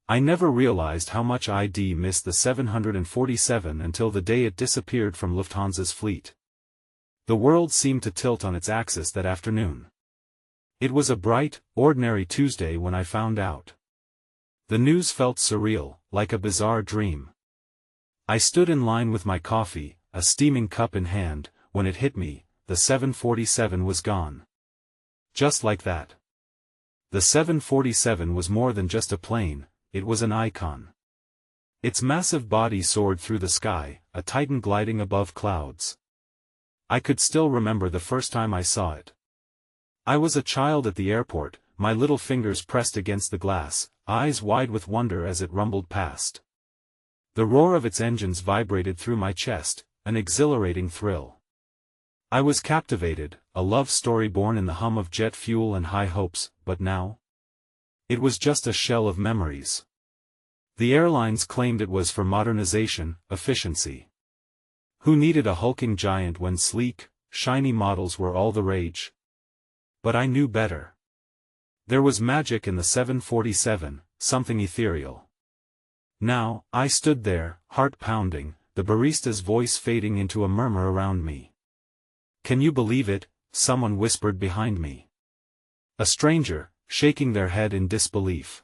I never realized how much I'd missed the 747 until the day it disappeared from Lufthansa's fleet. The world seemed to tilt on its axis that afternoon. It was a bright, ordinary Tuesday when I found out. The news felt surreal, like a bizarre dream. I stood in line with my coffee, a steaming cup in hand, when it hit me, the 747 was gone. Just like that. The 747 was more than just a plane, it was an icon. Its massive body soared through the sky, a titan gliding above clouds. I could still remember the first time I saw it. I was a child at the airport, my little fingers pressed against the glass, eyes wide with wonder as it rumbled past. The roar of its engines vibrated through my chest, an exhilarating thrill. I was captivated, a love story born in the hum of jet fuel and high hopes, but now? It was just a shell of memories. The airlines claimed it was for modernization, efficiency. Who needed a hulking giant when sleek, shiny models were all the rage? But I knew better. There was magic in the 747, something ethereal. Now, I stood there, heart pounding, the barista's voice fading into a murmur around me. "Can you believe it?" someone whispered behind me. A stranger, shaking their head in disbelief.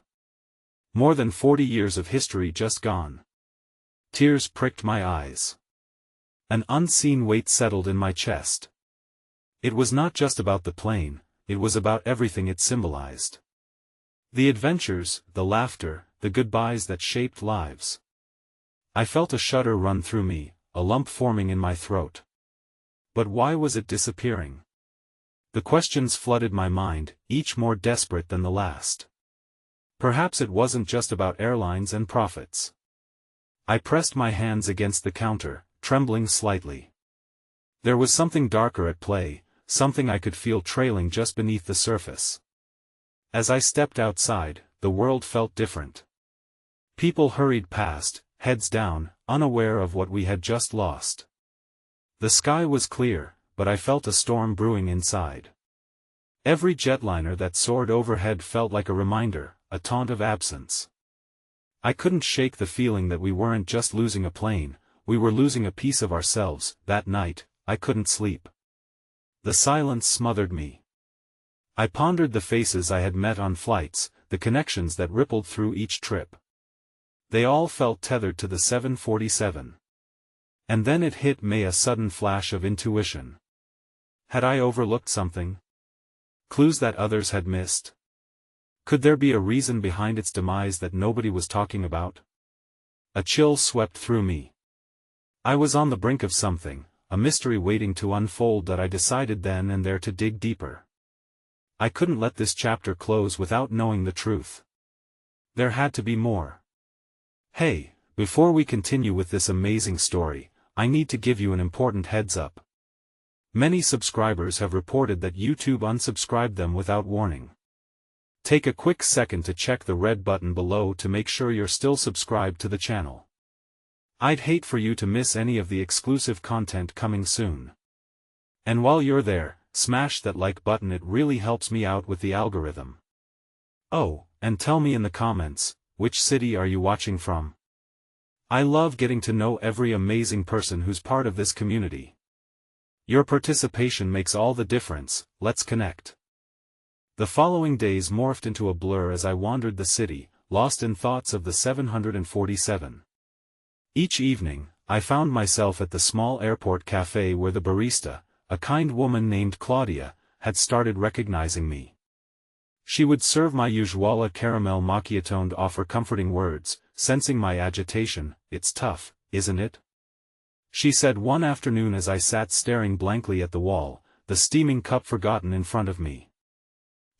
More than 40 years of history just gone. Tears pricked my eyes. An unseen weight settled in my chest. It was not just about the plane, it was about everything it symbolized. The adventures, the laughter, the goodbyes that shaped lives. I felt a shudder run through me, a lump forming in my throat. But why was it disappearing? The questions flooded my mind, each more desperate than the last. Perhaps it wasn't just about airlines and profits. I pressed my hands against the counter, trembling slightly. There was something darker at play, something I could feel trailing just beneath the surface. As I stepped outside, the world felt different. People hurried past, heads down, unaware of what we had just lost. The sky was clear, but I felt a storm brewing inside. Every jetliner that soared overhead felt like a reminder, a taunt of absence. I couldn't shake the feeling that we weren't just losing a plane, we were losing a piece of ourselves. That night, I couldn't sleep. The silence smothered me. I pondered the faces I had met on flights, the connections that rippled through each trip. They all felt tethered to the 747. And then it hit me, a sudden flash of intuition. Had I overlooked something? Clues that others had missed? Could there be a reason behind its demise that nobody was talking about? A chill swept through me. I was on the brink of something, a mystery waiting to unfold that I decided then and there to dig deeper. I couldn't let this chapter close without knowing the truth. There had to be more. Hey, before we continue with this amazing story, I need to give you an important heads up. Many subscribers have reported that YouTube unsubscribed them without warning. Take a quick second to check the red button below to make sure you're still subscribed to the channel. I'd hate for you to miss any of the exclusive content coming soon. And while you're there, smash that like button, it really helps me out with the algorithm. Oh, and tell me in the comments, which city are you watching from? I love getting to know every amazing person who's part of this community. Your participation makes all the difference. Let's connect. The following days morphed into a blur as I wandered the city, lost in thoughts of the 747. Each evening, I found myself at the small airport cafe where the barista, a kind woman named Claudia, had started recognizing me. She would serve my usual caramel macchiato and offer comforting words, sensing my agitation. "It's tough, isn't it?" she said one afternoon as I sat staring blankly at the wall, the steaming cup forgotten in front of me.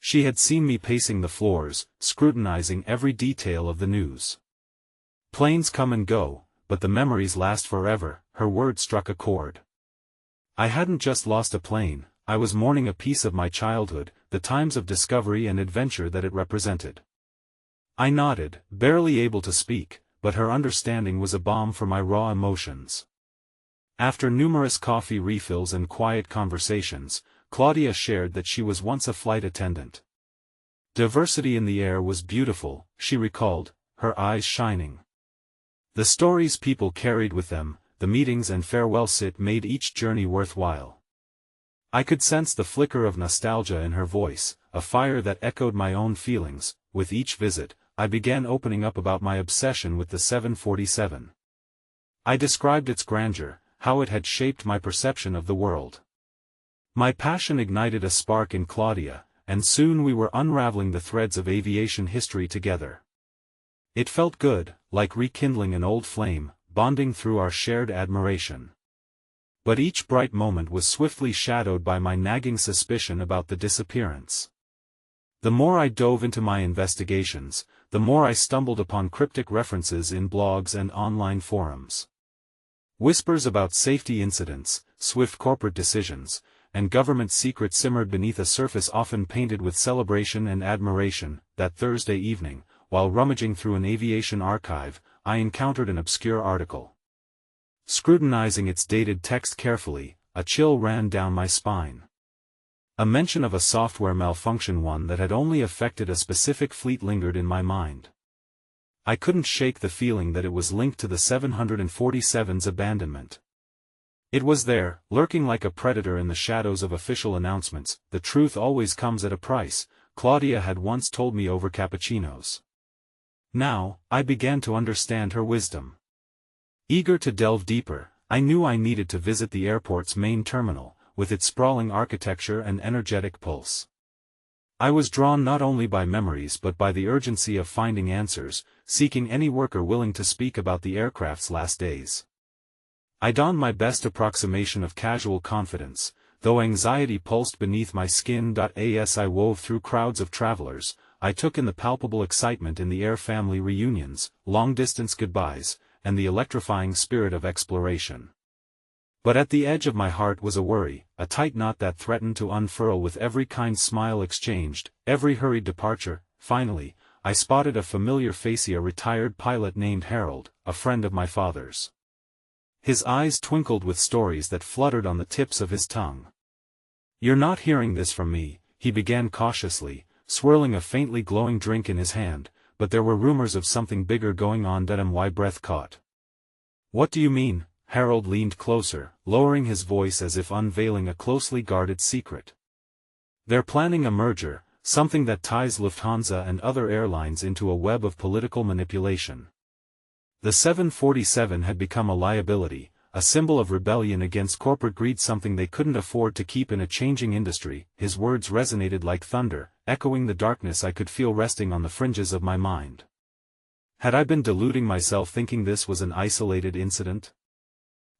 She had seen me pacing the floors, scrutinizing every detail of the news. Planes come and go, but the memories last forever, her words struck a chord. I hadn't just lost a plane, I was mourning a piece of my childhood, the times of discovery and adventure that it represented. I nodded, barely able to speak, but her understanding was a balm for my raw emotions. After numerous coffee refills and quiet conversations, Claudia shared that she was once a flight attendant. Diversity in the air was beautiful, she recalled, her eyes shining. The stories people carried with them, the meetings and farewell sit made each journey worthwhile. I could sense the flicker of nostalgia in her voice, a fire that echoed my own feelings. With each visit, I began opening up about my obsession with the 747. I described its grandeur, how it had shaped my perception of the world. My passion ignited a spark in Claudia, and soon we were unraveling the threads of aviation history together. It felt good, like rekindling an old flame, bonding through our shared admiration. But each bright moment was swiftly shadowed by my nagging suspicion about the disappearance. The more I dove into my investigations, the more I stumbled upon cryptic references in blogs and online forums. Whispers about safety incidents, swift corporate decisions, and government secrets simmered beneath a surface often painted with celebration and admiration. That Thursday evening, while rummaging through an aviation archive, I encountered an obscure article. Scrutinizing its dated text carefully, a chill ran down my spine. A mention of a software malfunction, one that had only affected a specific fleet, lingered in my mind. I couldn't shake the feeling that it was linked to the 747's abandonment. It was there, lurking like a predator in the shadows of official announcements. The truth always comes at a price, Claudia had once told me over cappuccinos. Now, I began to understand her wisdom. Eager to delve deeper, I knew I needed to visit the airport's main terminal, with its sprawling architecture and energetic pulse. I was drawn not only by memories but by the urgency of finding answers, seeking any worker willing to speak about the aircraft's last days. I donned my best approximation of casual confidence, though anxiety pulsed beneath my skin. As I wove through crowds of travelers, I took in the palpable excitement in the Air family reunions, long-distance goodbyes, and the electrifying spirit of exploration. But at the edge of my heart was a worry, a tight knot that threatened to unfurl with every kind smile exchanged, every hurried departure. Finally, I spotted a familiar face, a retired pilot named Harold, a friend of my father's. His eyes twinkled with stories that fluttered on the tips of his tongue. "You're not hearing this from me," he began cautiously, swirling a faintly glowing drink in his hand, but there were rumors of something bigger going on. My breath caught. "What do you mean?" Harold leaned closer, lowering his voice as if unveiling a closely guarded secret. "They're planning a merger, something that ties Lufthansa and other airlines into a web of political manipulation. The 747 had become a liability, a symbol of rebellion against corporate greed, something they couldn't afford to keep in a changing industry." His words resonated like thunder, echoing the darkness I could feel resting on the fringes of my mind. Had I been deluding myself thinking this was an isolated incident?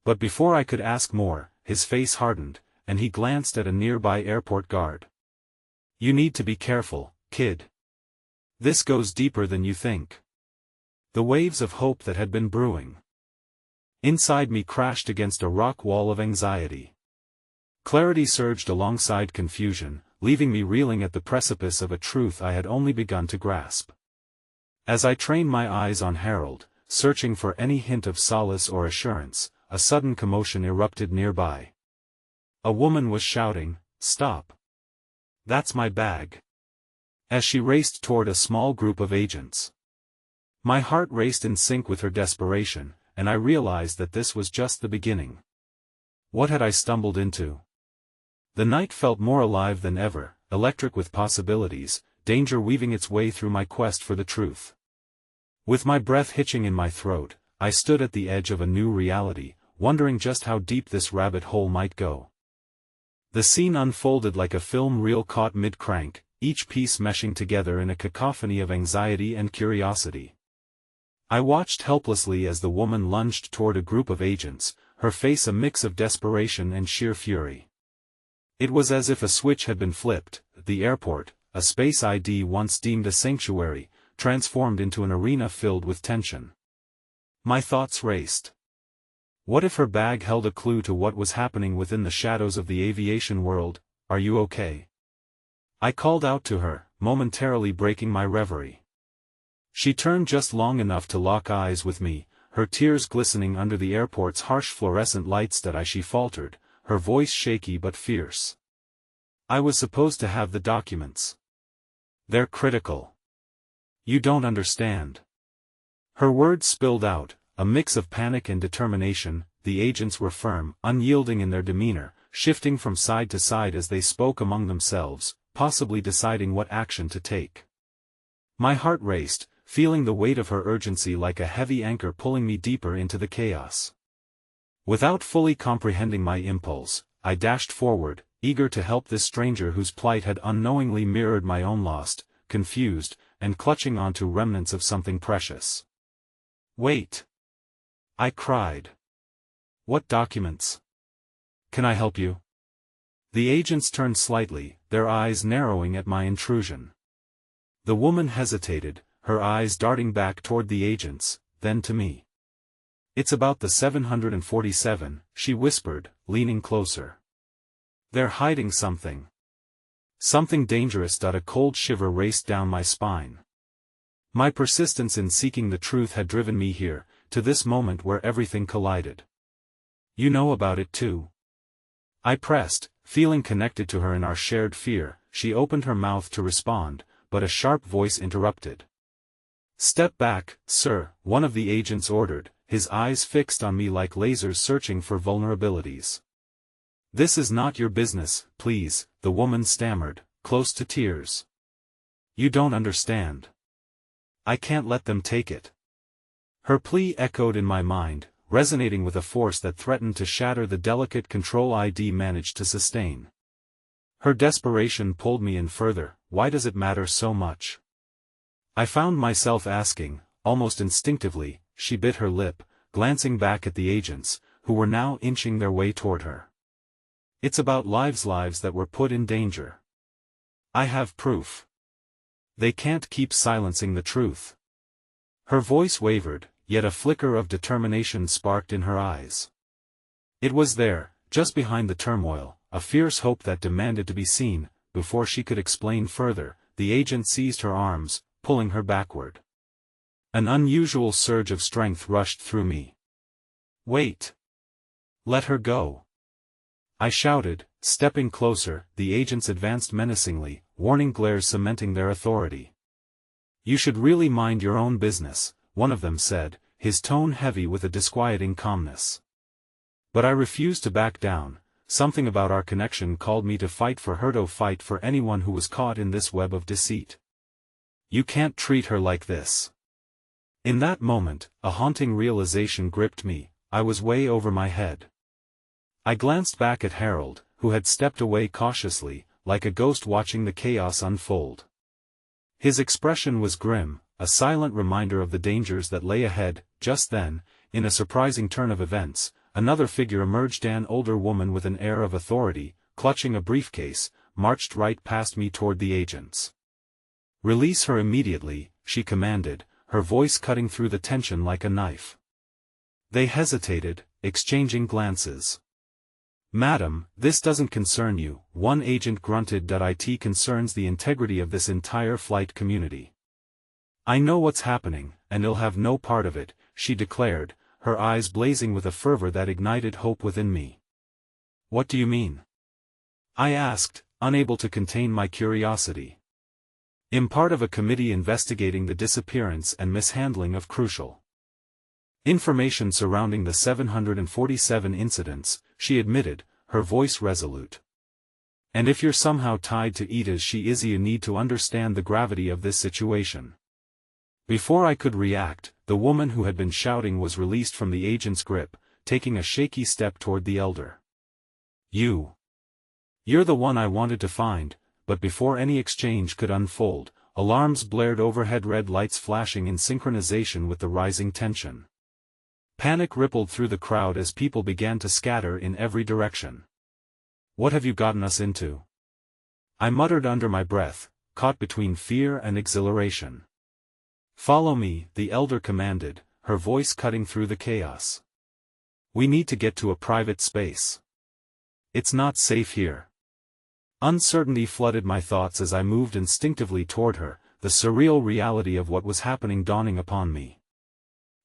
But before I could ask more, his face hardened, and he glanced at a nearby airport guard. "You need to be careful, kid. This goes deeper than you think." The waves of hope that had been brewing inside me crashed against a rock wall of anxiety. Clarity surged alongside confusion, leaving me reeling at the precipice of a truth I had only begun to grasp. As I trained my eyes on Harold, searching for any hint of solace or assurance, a sudden commotion erupted nearby. A woman was shouting, "Stop! That's my bag!" as she raced toward a small group of agents. My heart raced in sync with her desperation, and I realized that this was just the beginning. What had I stumbled into? The night felt more alive than ever, electric with possibilities, danger weaving its way through my quest for the truth. With my breath hitching in my throat, I stood at the edge of a new reality, wondering just how deep this rabbit hole might go. The scene unfolded like a film reel caught mid-crank, each piece meshing together in a cacophony of anxiety and curiosity. I watched helplessly as the woman lunged toward a group of agents, her face a mix of desperation and sheer fury. It was as if a switch had been flipped. The airport, a space ID once deemed a sanctuary, transformed into an arena filled with tension. My thoughts raced. What if her bag held a clue to what was happening within the shadows of the aviation world? "Are you okay?" I called out to her, momentarily breaking my reverie. She turned just long enough to lock eyes with me, her tears glistening under the airport's harsh fluorescent lights. As she faltered, her voice shaky but fierce. "I was supposed to have the documents. They're critical. You don't understand. Her words spilled out, a mix of panic and determination. The agents were firm, unyielding in their demeanor, shifting from side to side as they spoke among themselves, possibly deciding what action to take. My heart raced, feeling the weight of her urgency like a heavy anchor pulling me deeper into the chaos. Without fully comprehending my impulse, I dashed forward, eager to help this stranger whose plight had unknowingly mirrored my own, lost, confused, and clutching onto remnants of something precious. "Wait!" I cried. "What documents? Can I help you?" The agents turned slightly, their eyes narrowing at my intrusion. The woman hesitated, her eyes darting back toward the agents, then to me. "It's about the 747, she whispered, leaning closer. "They're hiding something. Something dangerous." A cold shiver raced down my spine. My persistence in seeking the truth had driven me here, to this moment where everything collided. "You know about it too?" I pressed, feeling connected to her in our shared fear. She opened her mouth to respond, but a sharp voice interrupted. "Step back, sir," one of the agents ordered, his eyes fixed on me like lasers searching for vulnerabilities. "This is not your business, please," the woman stammered, close to tears. "You don't understand. I can't let them take it." Her plea echoed in my mind, resonating with a force that threatened to shatter the delicate control I'd managed to sustain. Her desperation pulled me in further. Why does it matter so much? I found myself asking, almost instinctively. She bit her lip, glancing back at the agents, who were now inching their way toward her. "It's about lives that were put in danger. I have proof. They can't keep silencing the truth." Her voice wavered, yet a flicker of determination sparked in her eyes. It was there, just behind the turmoil, a fierce hope that demanded to be seen. Before she could explain further, the agent seized her arms, pulling her backward. An unusual surge of strength rushed through me. "Wait! Let her go!" I shouted, stepping closer. The agents advanced menacingly, warning glares cementing their authority. "You should really mind your own business," one of them said, his tone heavy with a disquieting calmness. But I refused to back down. Something about our connection called me to fight for her, to fight for anyone who was caught in this web of deceit. "You can't treat her like this." In that moment, a haunting realization gripped me. I was way over my head. I glanced back at Harold, who had stepped away cautiously, like a ghost watching the chaos unfold. His expression was grim, a silent reminder of the dangers that lay ahead. Just then, in a surprising turn of events, another figure emerged. An older woman with an air of authority, clutching a briefcase, marched right past me toward the agents. "Release her immediately," she commanded, her voice cutting through the tension like a knife. They hesitated, exchanging glances. "Madam, this doesn't concern you," one agent grunted. "It concerns the integrity of this entire flight community." "I know what's happening, and you'll have no part of it," she declared, her eyes blazing with a fervor that ignited hope within me. "What do you mean?" I asked, unable to contain my curiosity. "I'm part of a committee investigating the disappearance and mishandling of crucial information surrounding the 747 incidents," she admitted, her voice resolute. "And if you're somehow tied to it as she is, you need to understand the gravity of this situation." Before I could react, the woman who had been shouting was released from the agent's grip, taking a shaky step toward the elder. You're the one I wanted to find." But before any exchange could unfold, alarms blared overhead, red lights flashing in synchronization with the rising tension. Panic rippled through the crowd as people began to scatter in every direction. "What have you gotten us into?" I muttered under my breath, caught between fear and exhilaration. "Follow me," the elder commanded, her voice cutting through the chaos. "We need to get to a private space. It's not safe here." Uncertainty flooded my thoughts as I moved instinctively toward her, the surreal reality of what was happening dawning upon me.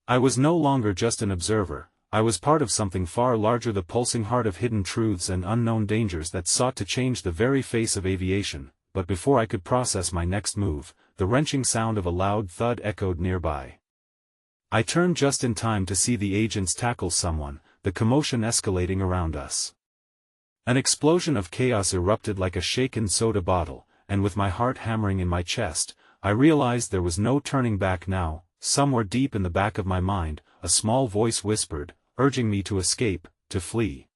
I was no longer just an observer, I was part of something far larger, the pulsing heart of hidden truths and unknown dangers that sought to change the very face of aviation. But before I could process my next move, the wrenching sound of a loud thud echoed nearby. I turned just in time to see the agents tackle someone, the commotion escalating around us. An explosion of chaos erupted like a shaken soda bottle, and with my heart hammering in my chest, I realized there was no turning back now. Somewhere deep in the back of my mind, a small voice whispered, urging me to escape, to flee.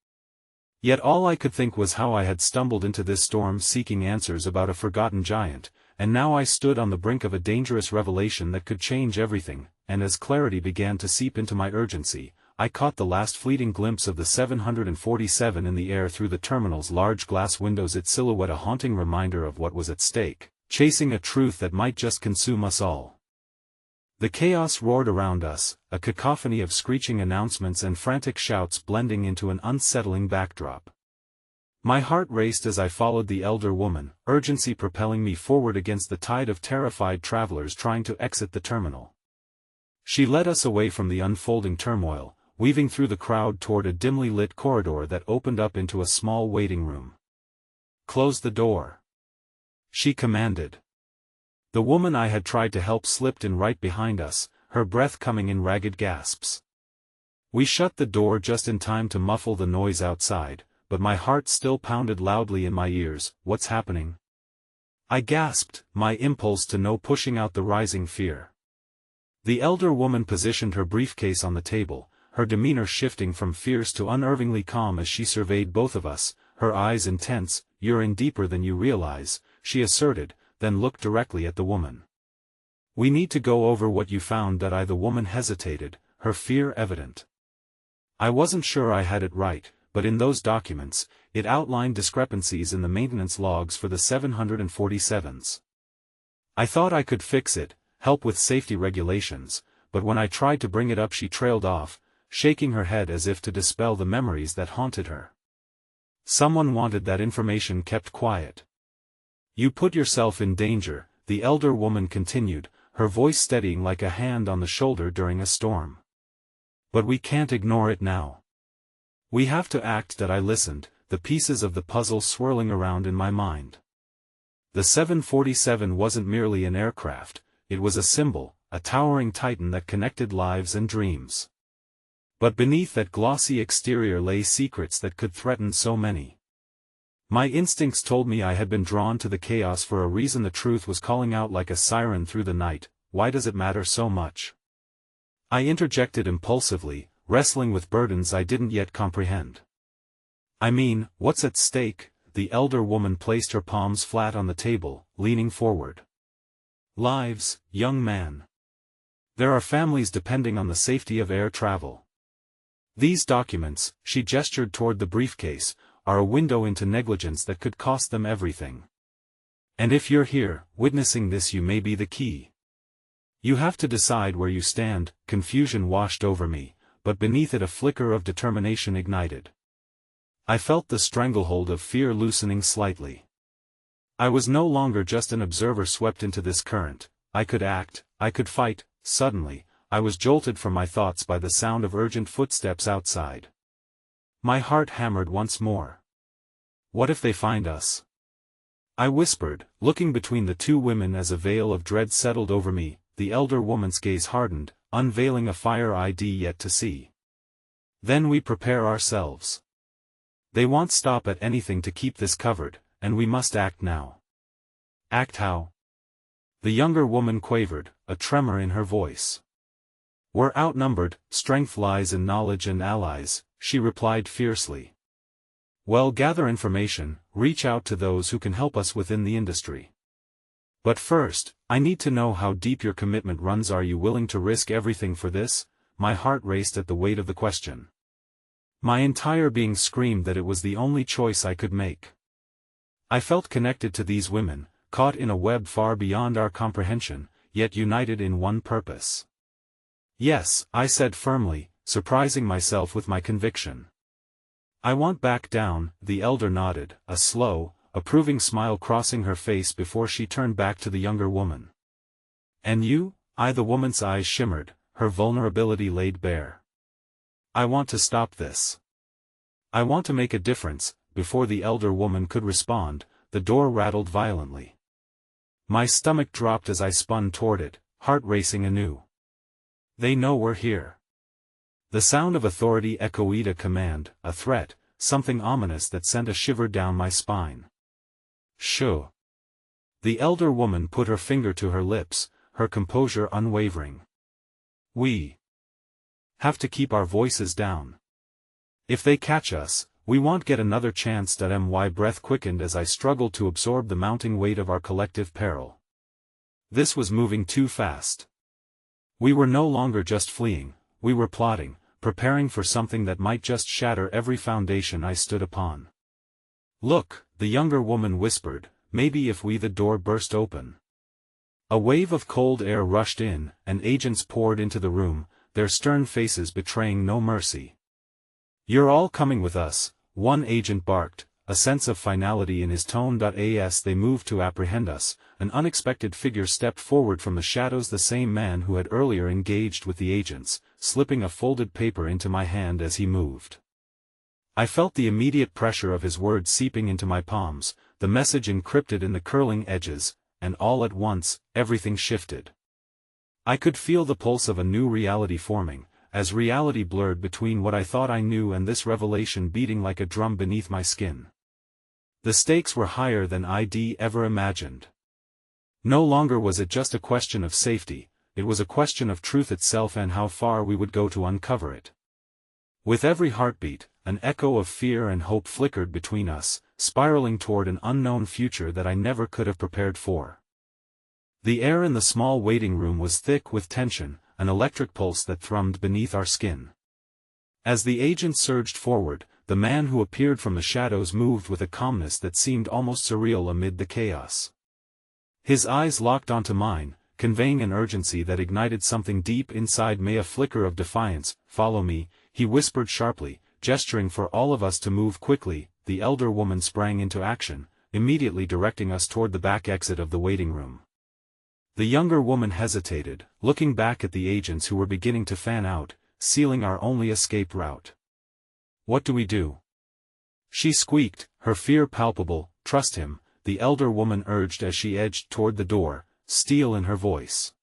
Yet all I could think was how I had stumbled into this storm seeking answers about a forgotten giant, and now I stood on the brink of a dangerous revelation that could change everything, and as clarity began to seep into my urgency, I caught the last fleeting glimpse of the 747 in the air through the terminal's large glass windows, its silhouette a haunting reminder of what was at stake, chasing a truth that might just consume us all. The chaos roared around us, a cacophony of screeching announcements and frantic shouts blending into an unsettling backdrop. My heart raced as I followed the elder woman, urgency propelling me forward against the tide of terrified travelers trying to exit the terminal. She led us away from the unfolding turmoil, weaving through the crowd toward a dimly lit corridor that opened up into a small waiting room. "Close the door," she commanded. The woman I had tried to help slipped in right behind us, her breath coming in ragged gasps. We shut the door just in time to muffle the noise outside, but my heart still pounded loudly in my ears. "What's happening?" I gasped, my impulse to know pushing out the rising fear. The elder woman positioned her briefcase on the table, her demeanor shifting from fierce to unnervingly calm as she surveyed both of us, her eyes intense. "You're in deeper than you realize," she asserted, then looked directly at the woman. "We need to go over what you found." The woman hesitated, her fear evident. I wasn't sure I had it right, but in those documents, it outlined discrepancies in the maintenance logs for the 747s. I thought I could fix it, help with safety regulations, but when I tried to bring it up she trailed off, shaking her head as if to dispel the memories that haunted her. "Someone wanted that information kept quiet. You put yourself in danger," the elder woman continued, her voice steadying like a hand on the shoulder during a storm. "But we can't ignore it now. We have to act." I listened, the pieces of the puzzle swirling around in my mind. The 747 wasn't merely an aircraft, it was a symbol, a towering titan that connected lives and dreams. But beneath that glossy exterior lay secrets that could threaten so many. My instincts told me I had been drawn to the chaos for a reason. The truth was calling out like a siren through the night. "Why does it matter so much?" I interjected impulsively, wrestling with burdens I didn't yet comprehend. "I mean, what's at stake?" The elder woman placed her palms flat on the table, leaning forward. "Lives, young man. There are families depending on the safety of air travel. These documents," she gestured toward the briefcase, "are a window into negligence that could cost them everything. And if you're here, witnessing this, you may be the key. You have to decide where you stand." Confusion washed over me, but beneath it a flicker of determination ignited. I felt the stranglehold of fear loosening slightly. I was no longer just an observer swept into this current. I could act, I could fight. Suddenly, I was jolted from my thoughts by the sound of urgent footsteps outside. My heart hammered once more. "What if they find us?" I whispered, looking between the two women as a veil of dread settled over me. The elder woman's gaze hardened, unveiling a fire ID yet to see. "Then we prepare ourselves. They won't stop at anything to keep this covered, and we must act now." "Act how?" the younger woman quavered, a tremor in her voice. "We're outnumbered, strength lies in knowledge and allies," she replied fiercely. "Well, gather information, reach out to those who can help us within the industry. But first, I need to know how deep your commitment runs. Are you willing to risk everything for this?" My heart raced at the weight of the question. My entire being screamed that it was the only choice I could make. I felt connected to these women, caught in a web far beyond our comprehension, yet united in one purpose. "Yes," I said firmly, surprising myself with my conviction. "I won't back down," the elder nodded, a slow, approving smile crossing her face before she turned back to the younger woman. "And you?" The woman's eyes shimmered, her vulnerability laid bare. "I want to stop this. I want to make a difference." Before the elder woman could respond, the door rattled violently. My stomach dropped as I spun toward it, heart racing anew. They know we're here. The sound of authority echoed a command, a threat, something ominous that sent a shiver down my spine. Shoo. The elder woman put her finger to her lips, her composure unwavering. We have to keep our voices down. If they catch us, we won't get another chance. My breath quickened as I struggled to absorb the mounting weight of our collective peril. This was moving too fast. We were no longer just fleeing, we were plotting, preparing for something that might just shatter every foundation I stood upon. Look, the younger woman whispered, maybe if the door burst open. A wave of cold air rushed in, and agents poured into the room, their stern faces betraying no mercy. You're all coming with us, one agent barked, a sense of finality in his tone. As they moved to apprehend us, an unexpected figure stepped forward from the shadows, the same man who had earlier engaged with the agents, slipping a folded paper into my hand as he moved. I felt the immediate pressure of his words seeping into my palms, the message encrypted in the curling edges, and all at once, everything shifted. I could feel the pulse of a new reality forming, as reality blurred between what I thought I knew and this revelation beating like a drum beneath my skin. The stakes were higher than I'd ever imagined. No longer was it just a question of safety, it was a question of truth itself and how far we would go to uncover it. With every heartbeat, an echo of fear and hope flickered between us, spiraling toward an unknown future that I never could have prepared for. The air in the small waiting room was thick with tension, an electric pulse that thrummed beneath our skin. As the agent surged forward, the man who appeared from the shadows moved with a calmness that seemed almost surreal amid the chaos. His eyes locked onto mine, conveying an urgency that ignited something deep inside me, a flicker of defiance. Follow me, he whispered sharply, gesturing for all of us to move quickly. The elder woman sprang into action, immediately directing us toward the back exit of the waiting room. The younger woman hesitated, looking back at the agents who were beginning to fan out, sealing our only escape route. What do we do? She squeaked, her fear palpable. Trust him, the elder woman urged as she edged toward the door, steel in her voice.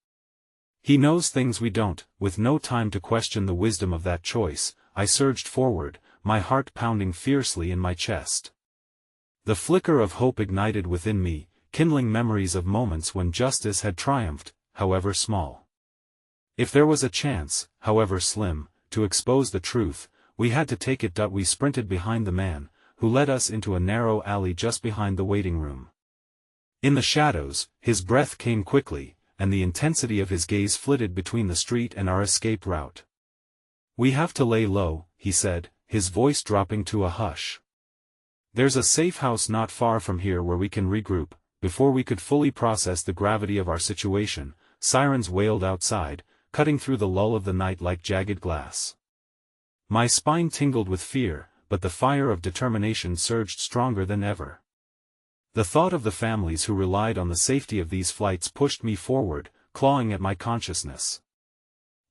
He knows things we don't. With no time to question the wisdom of that choice, I surged forward, my heart pounding fiercely in my chest. The flicker of hope ignited within me, kindling memories of moments when justice had triumphed, however small. If there was a chance, however slim, to expose the truth, we had to take it. We sprinted behind the man, who led us into a narrow alley just behind the waiting room. In the shadows, his breath came quickly, and the intensity of his gaze flitted between the street and our escape route. We have to lay low, he said, his voice dropping to a hush. There's a safe house not far from here where we can regroup. Before we could fully process the gravity of our situation, sirens wailed outside, cutting through the lull of the night like jagged glass. My spine tingled with fear, but the fire of determination surged stronger than ever. The thought of the families who relied on the safety of these flights pushed me forward, clawing at my consciousness.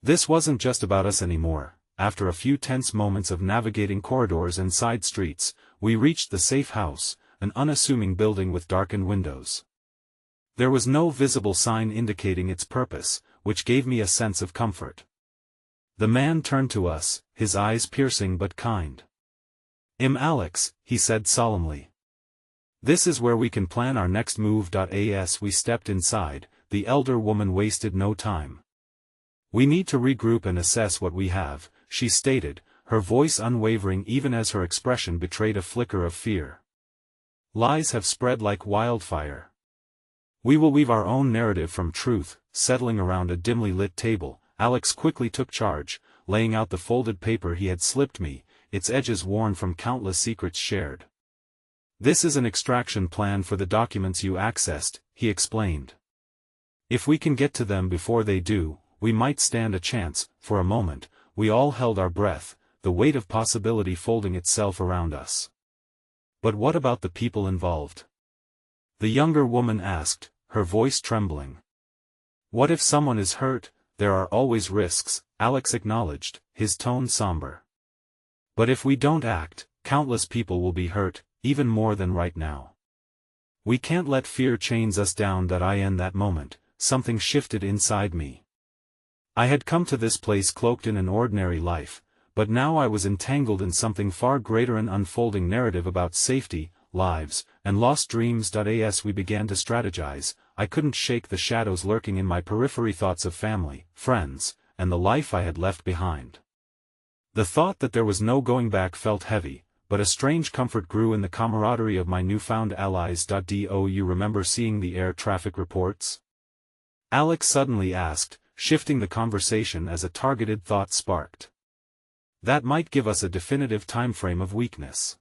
This wasn't just about us anymore. After a few tense moments of navigating corridors and side streets, we reached the safe house, an unassuming building with darkened windows. There was no visible sign indicating its purpose, which gave me a sense of comfort. The man turned to us, his eyes piercing but kind. "I'm Alex," he said solemnly. "This is where we can plan our next move." As we stepped inside, the elder woman wasted no time. "We need to regroup and assess what we have," she stated, her voice unwavering even as her expression betrayed a flicker of fear. "Lies have spread like wildfire. We will weave our own narrative from truth." Settling around a dimly lit table, Alex quickly took charge, laying out the folded paper he had slipped me, its edges worn from countless secrets shared. "This is an extraction plan for the documents you accessed," he explained. "If we can get to them before they do, we might stand a chance." For a moment, we all held our breath, the weight of possibility folding itself around us. "But what about the people involved?" the younger woman asked, her voice trembling. "What if someone is hurt?" "There are always risks," Alex acknowledged, his tone somber. "But if we don't act, countless people will be hurt, even more than right now. We can't let fear chains us down." In that moment, something shifted inside me. I had come to this place cloaked in an ordinary life, but now I was entangled in something far greater, an unfolding narrative about safety, lives, and lost dreams. As we began to strategize, I couldn't shake the shadows lurking in my periphery, thoughts of family, friends, and the life I had left behind. The thought that there was no going back felt heavy, but a strange comfort grew in the camaraderie of my newfound allies. Do you remember seeing the air traffic reports? Alex suddenly asked, shifting the conversation as a targeted thought sparked. That might give us a definitive timeframe of weakness.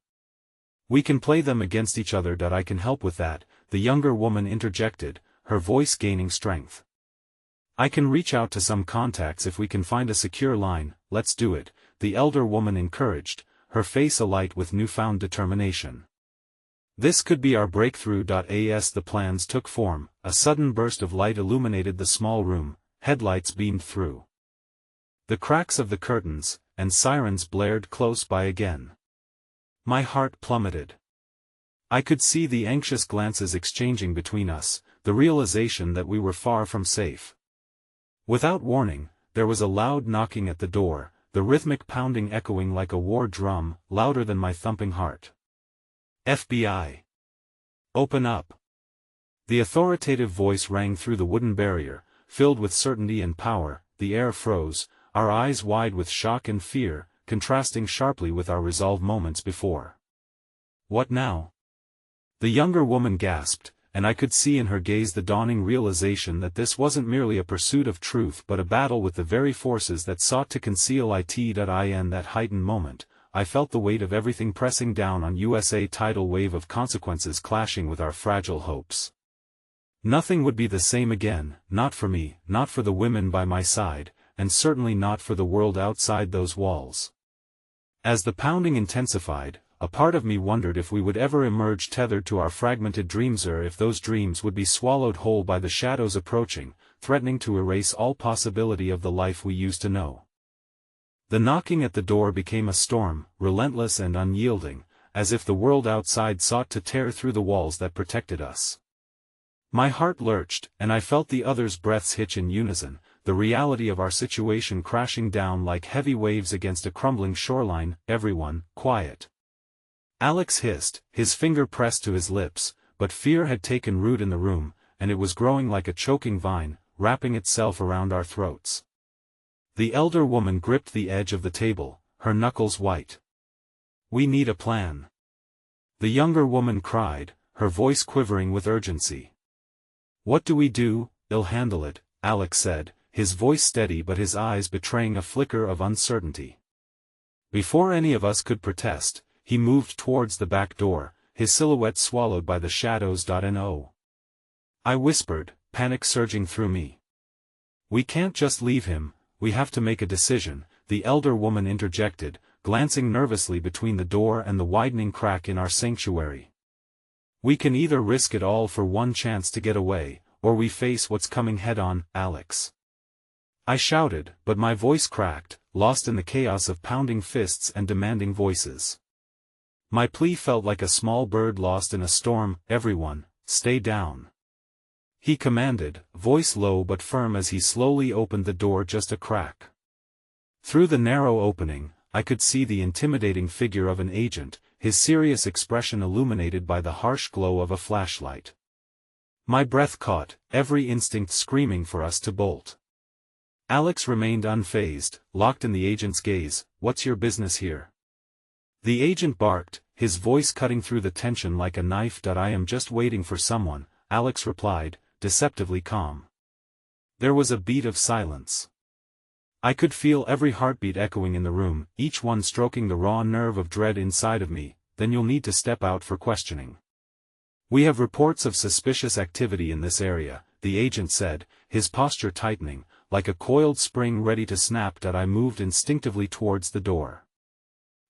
We can play them against each other. I can help with that, the younger woman interjected, her voice gaining strength. I can reach out to some contacts if we can find a secure line. Let's do it, the elder woman encouraged, her face alight with newfound determination. This could be our breakthrough. As the plans took form, a sudden burst of light illuminated the small room, headlights beamed through the cracks of the curtains, and sirens blared close by again. My heart plummeted. I could see the anxious glances exchanging between us, the realization that we were far from safe. Without warning, there was a loud knocking at the door, the rhythmic pounding echoing like a war drum, louder than my thumping heart. FBI. Open up. The authoritative voice rang through the wooden barrier, filled with certainty and power. The air froze, our eyes wide with shock and fear, contrasting sharply with our resolve moments before. What now? The younger woman gasped, and I could see in her gaze the dawning realization that this wasn't merely a pursuit of truth but a battle with the very forces that sought to conceal it. In that heightened moment, I felt the weight of everything pressing down on us, a tidal wave of consequences clashing with our fragile hopes. Nothing would be the same again, not for me, not for the women by my side, and certainly not for the world outside those walls. As the pounding intensified, a part of me wondered if we would ever emerge tethered to our fragmented dreams, or if those dreams would be swallowed whole by the shadows approaching, threatening to erase all possibility of the life we used to know. The knocking at the door became a storm, relentless and unyielding, as if the world outside sought to tear through the walls that protected us. My heart lurched, and I felt the others' breaths hitch in unison, the reality of our situation crashing down like heavy waves against a crumbling shoreline. Everyone, quiet. Alex hissed, his finger pressed to his lips, but fear had taken root in the room, and it was growing like a choking vine, wrapping itself around our throats. The elder woman gripped the edge of the table, her knuckles white. We need a plan. The younger woman cried, her voice quivering with urgency. What do we do? I'll handle it, Alex said, his voice steady but his eyes betraying a flicker of uncertainty. Before any of us could protest, he moved towards the back door, his silhouette swallowed by the shadows. No. I whispered, panic surging through me. We can't just leave him, we have to make a decision, the elder woman interjected, glancing nervously between the door and the widening crack in our sanctuary. We can either risk it all for one chance to get away, or we face what's coming head-on, Alex. I shouted, but my voice cracked, lost in the chaos of pounding fists and demanding voices. My plea felt like a small bird lost in a storm. Everyone, stay down. He commanded, voice low but firm as he slowly opened the door just a crack. Through the narrow opening, I could see the intimidating figure of an agent, his serious expression illuminated by the harsh glow of a flashlight. My breath caught, every instinct screaming for us to bolt. Alex remained unfazed, locked in the agent's gaze. What's your business here? The agent barked, his voice cutting through the tension like a knife. I am just waiting for someone, Alex replied, deceptively calm. There was a beat of silence. I could feel every heartbeat echoing in the room, each one stroking the raw nerve of dread inside of me. Then you'll need to step out for questioning. We have reports of suspicious activity in this area, the agent said, his posture tightening, like a coiled spring ready to snap. I moved instinctively towards the door.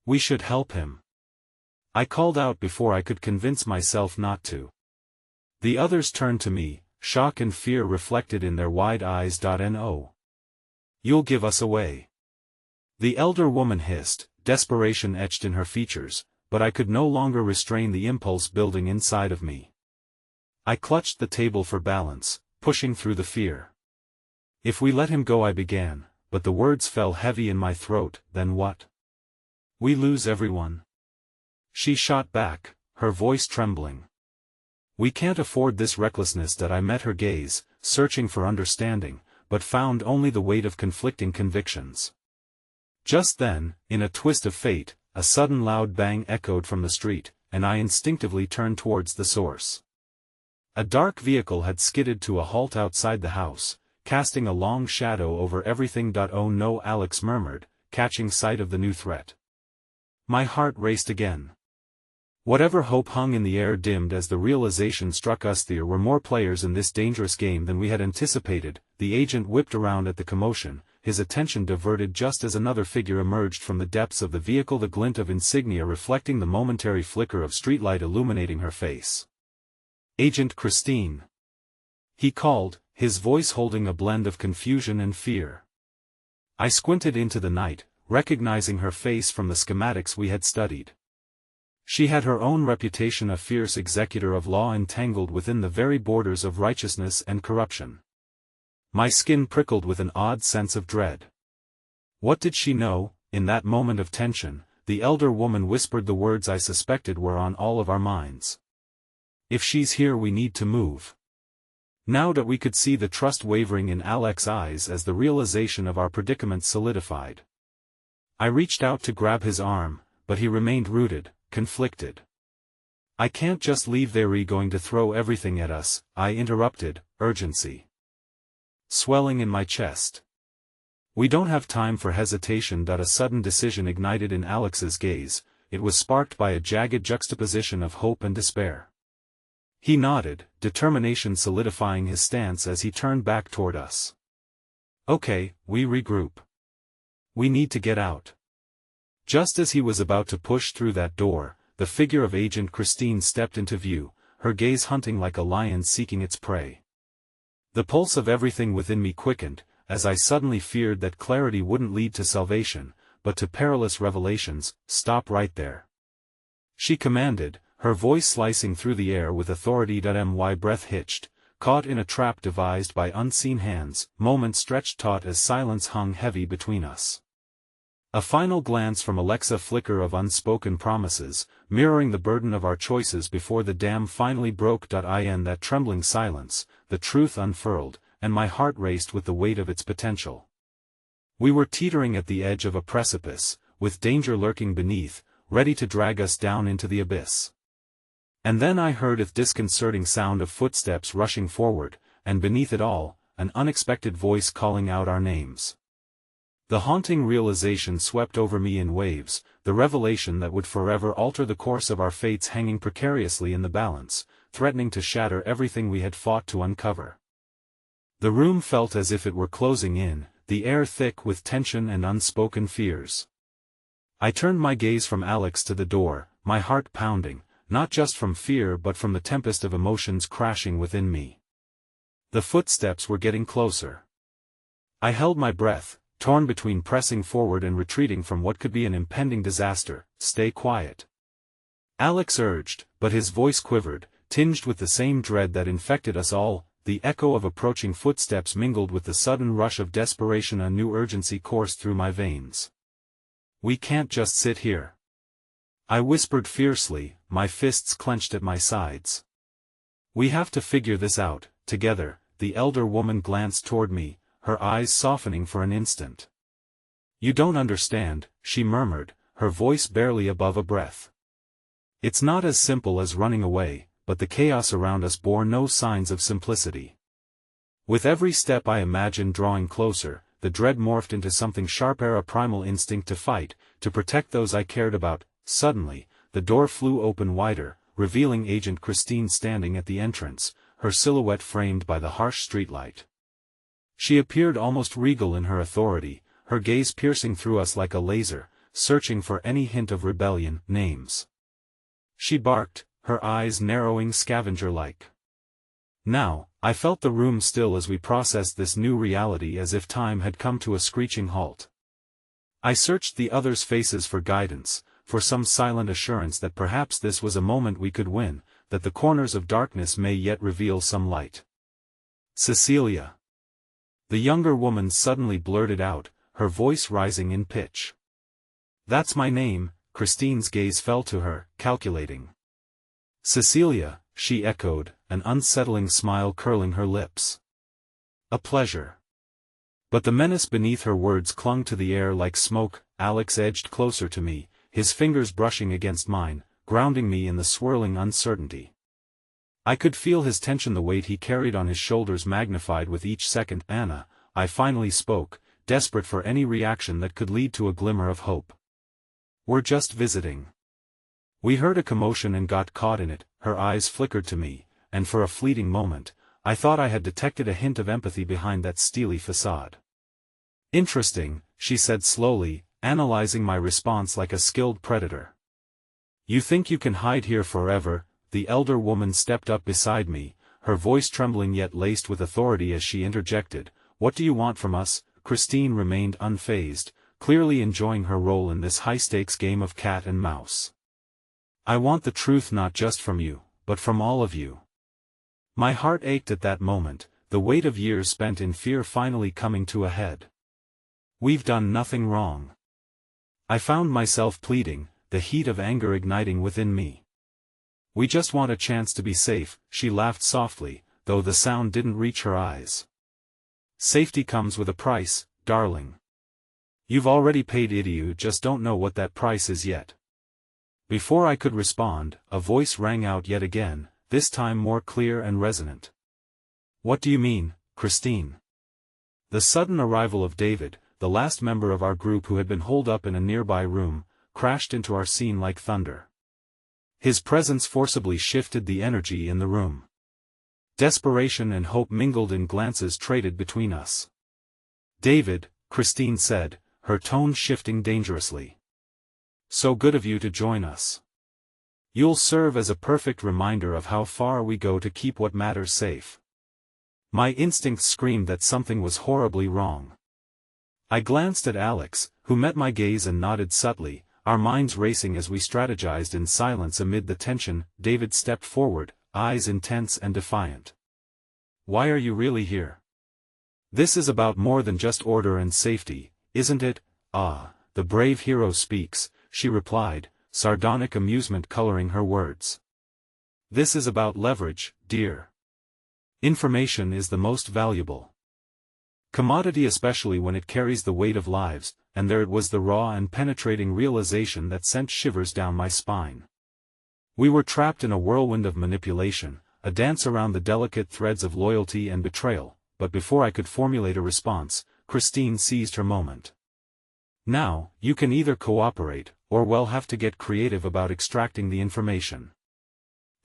We should help him. I called out before I could convince myself not to. The others turned to me, shock and fear reflected in their wide eyes. No. You'll give us away. The elder woman hissed, desperation etched in her features, but I could no longer restrain the impulse building inside of me. I clutched the table for balance, pushing through the fear. If we let him go, I began, but the words fell heavy in my throat. Then what? We lose everyone. She shot back, her voice trembling. We can't afford this recklessness. That I met her gaze, searching for understanding, but found only the weight of conflicting convictions. Just then, in a twist of fate, a sudden loud bang echoed from the street, and I instinctively turned towards the source. A dark vehicle had skidded to a halt outside the house, casting a long shadow over everything. Oh no, Alex murmured, catching sight of the new threat. My heart raced again. Whatever hope hung in the air dimmed as the realization struck us. There were more players in this dangerous game than we had anticipated. The agent whipped around at the commotion, his attention diverted just as another figure emerged from the depths of the vehicle, the glint of insignia reflecting the momentary flicker of streetlight illuminating her face. "Agent Christine," he called, his voice holding a blend of confusion and fear. I squinted into the night, recognizing her face from the schematics we had studied. She had her own reputation, a fierce executor of law entangled within the very borders of righteousness and corruption. My skin prickled with an odd sense of dread. What did she know? In that moment of tension, the elder woman whispered the words I suspected were on all of our minds. "If she's here, we need to move." Now that we could see the trust wavering in Alex's eyes as the realization of our predicament solidified. I reached out to grab his arm, but he remained rooted, conflicted. "I can't just leave. They're going to throw everything at us," I interrupted, urgency swelling in my chest. "We don't have time for hesitation." A sudden decision ignited in Alex's gaze. It was sparked by a jagged juxtaposition of hope and despair. He nodded, determination solidifying his stance as he turned back toward us. "Okay, we regroup. We need to get out." Just as he was about to push through that door, the figure of Agent Christine stepped into view, her gaze hunting like a lion seeking its prey. The pulse of everything within me quickened, as I suddenly feared that clarity wouldn't lead to salvation, but to perilous revelations. "Stop right there," she commanded, her voice slicing through the air with authority. My breath hitched, caught in a trap devised by unseen hands. Moments stretched taut as silence hung heavy between us. A final glance from Alexa, flicker of unspoken promises, mirroring the burden of our choices before the dam finally broke. In that trembling silence, the truth unfurled, and my heart raced with the weight of its potential. We were teetering at the edge of a precipice, with danger lurking beneath, ready to drag us down into the abyss. And then I heard a disconcerting sound of footsteps rushing forward, and beneath it all, an unexpected voice calling out our names. The haunting realization swept over me in waves, the revelation that would forever alter the course of our fates hanging precariously in the balance, threatening to shatter everything we had fought to uncover. The room felt as if it were closing in, the air thick with tension and unspoken fears. I turned my gaze from Alex to the door, my heart pounding, not just from fear but from the tempest of emotions crashing within me. The footsteps were getting closer. I held my breath, torn between pressing forward and retreating from what could be an impending disaster. "Stay quiet," Alex urged, but his voice quivered, tinged with the same dread that infected us all. The echo of approaching footsteps mingled with the sudden rush of desperation. A new urgency coursed through my veins. "We can't just sit here," I whispered fiercely, my fists clenched at my sides. "We have to figure this out, together." The elder woman glanced toward me, her eyes softening for an instant. "You don't understand," she murmured, her voice barely above a breath. "It's not as simple as running away," but the chaos around us bore no signs of simplicity. With every step I imagined drawing closer, the dread morphed into something sharper, a primal instinct to fight, to protect those I cared about. Suddenly, the door flew open wider, revealing Agent Christine standing at the entrance, her silhouette framed by the harsh streetlight. She appeared almost regal in her authority, her gaze piercing through us like a laser, searching for any hint of rebellion. "Names," she barked, her eyes narrowing scavenger-like. Now, I felt the room still as we processed this new reality, as if time had come to a screeching halt. I searched the others' faces for guidance, for some silent assurance that perhaps this was a moment we could win, that the corners of darkness may yet reveal some light. "Cecilia," The younger woman suddenly blurted out, her voice rising in pitch. "That's my name." Christine's gaze fell to her, calculating. "Cecilia," she echoed, an unsettling smile curling her lips. "A pleasure." But the menace beneath her words clung to the air like smoke. Alex edged closer to me, his fingers brushing against mine, grounding me in the swirling uncertainty. I could feel his tension, the weight he carried on his shoulders magnified with each second. "Anna," I finally spoke, desperate for any reaction that could lead to a glimmer of hope. "We're just visiting." We heard a commotion and got caught in it. Her eyes flickered to me, and for a fleeting moment, I thought I had detected a hint of empathy behind that steely facade. "Interesting," she said slowly, analyzing my response like a skilled predator. "You think you can hide here forever?" The elder woman stepped up beside me, her voice trembling yet laced with authority as she interjected, "What do you want from us?" Christine remained unfazed, clearly enjoying her role in this high-stakes game of cat and mouse. "I want the truth, not just from you, but from all of you." My heart ached at that moment, the weight of years spent in fear finally coming to a head. "We've done nothing wrong." I found myself pleading, the heat of anger igniting within me. "We just want a chance to be safe," she laughed softly, though the sound didn't reach her eyes. "Safety comes with a price, darling. You've already paid it, you just don't know what that price is yet." Before I could respond, a voice rang out yet again, this time more clear and resonant. "What do you mean, Christine?" The sudden arrival of David, the last member of our group who had been holed up in a nearby room, crashed into our scene like thunder. His presence forcibly shifted the energy in the room. Desperation and hope mingled in glances traded between us. "David," Christine said, her tone shifting dangerously. "So good of you to join us. You'll serve as a perfect reminder of how far we go to keep what matters safe." My instincts screamed that something was horribly wrong. I glanced at Alex, who met my gaze and nodded subtly, our minds racing as we strategized in silence amid the tension. David stepped forward, eyes intense and defiant. "Why are you really here? This is about more than just order and safety, isn't it?" "Ah, the brave hero speaks," she replied, sardonic amusement coloring her words. "This is about leverage, dear. Information is the most valuable commodity, especially when it carries the weight of lives," and there it was, the raw and penetrating realization that sent shivers down my spine. We were trapped in a whirlwind of manipulation, a dance around the delicate threads of loyalty and betrayal, but before I could formulate a response, Christine seized her moment. "Now, you can either cooperate, or we'll have to get creative about extracting the information."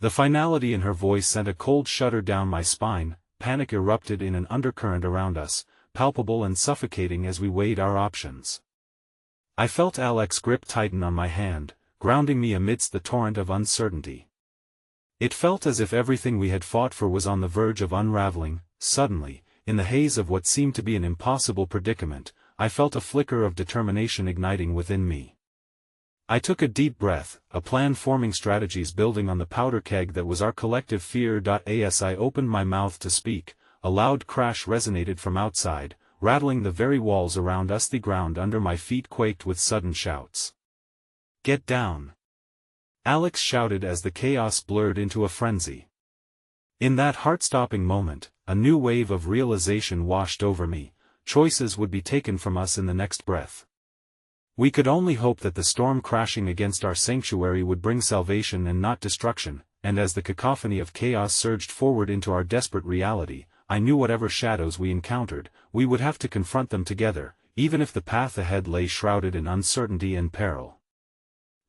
The finality in her voice sent a cold shudder down my spine. Panic erupted in an undercurrent around us, palpable and suffocating as we weighed our options. I felt Alex's grip tighten on my hand, grounding me amidst the torrent of uncertainty. It felt as if everything we had fought for was on the verge of unraveling. Suddenly, in the haze of what seemed to be an impossible predicament, I felt a flicker of determination igniting within me. I took a deep breath, a plan forming, strategies building on the powder keg that was our collective fear. As I opened my mouth to speak, a loud crash resonated from outside, rattling the very walls around us. The ground under my feet quaked with sudden shouts. "Get down!" Alex shouted as the chaos blurred into a frenzy. In that heart-stopping moment, a new wave of realization washed over me. Choices would be taken from us in the next breath. We could only hope that the storm crashing against our sanctuary would bring salvation and not destruction, and as the cacophony of chaos surged forward into our desperate reality, I knew whatever shadows we encountered, we would have to confront them together, even if the path ahead lay shrouded in uncertainty and peril.